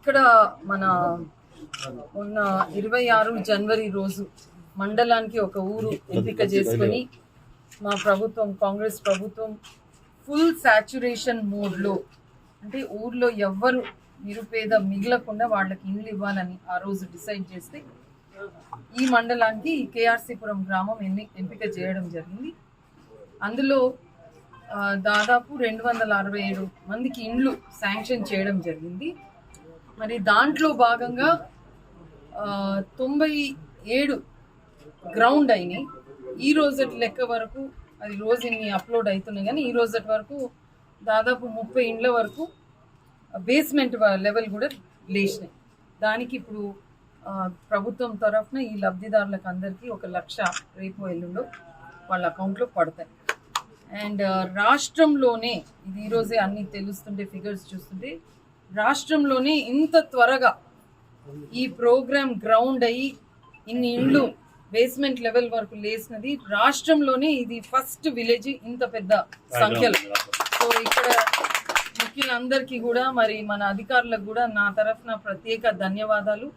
ఇక్కడ మన ఉన్న 26 జనవరి రోజు మండలానికి ఒక ఊరు ఎంపిక చేసుకొని మా ప్రభుత్వం కాంగ్రెస్ ప్రభుత్వం ఫుల్ సాచురేషన్ మోడ్లో అంటే ఊర్లో ఎవ్వరు నిరుపేద మిగలకుండా వాళ్ళకి ఇండ్లు ఇవ్వాలని ఆ రోజు డిసైడ్ చేస్తే ఈ మండలానికి కేఆర్సీపురం గ్రామం ఎంపిక చేయడం జరిగింది. అందులో దాదాపు 267 మందికి ఇండ్లు శాంక్షన్ చేయడం జరిగింది. మరి దాంట్లో భాగంగా 97 గ్రౌండ్ అయినాయి. ఈ రోజటి లెక్క వరకు అది రోజు ఇన్ని అప్లోడ్ అవుతున్నాయి, కానీ ఈ రోజటి వరకు దాదాపు 30 ఇండ్ల వరకు బేస్మెంట్ లెవెల్ కూడా లేచినాయి. దానికి ఇప్పుడు ప్రభుత్వం తరఫున ఈ లబ్ధిదారులకు అందరికీ 1 లక్ష రేపు ఎల్లుండో వాళ్ళ అకౌంట్లో పడతాయి. అండ్ రాష్ట్రంలోనే ఇది ఈరోజే అన్ని తెలుస్తుంటే ఫిగర్స్ చూస్తుంటే రాష్ట్రంలోనే ఇంత త్వరగా ఈ ప్రోగ్రామ్ గ్రౌండ్ అయ్యి ఇన్ని ఇండ్లు బేస్మెంట్ లెవెల్ వరకు లేసినది రాష్ట్రంలోనే ఇది ఫస్ట్ విలేజ్ ఇంత పెద్ద సంఖ్యలో. సో ఇక్కడ ముఖ్యులందరికీ కూడా మరి మన అధికారులకు కూడా నా తరఫున ప్రత్యేక ధన్యవాదాలు.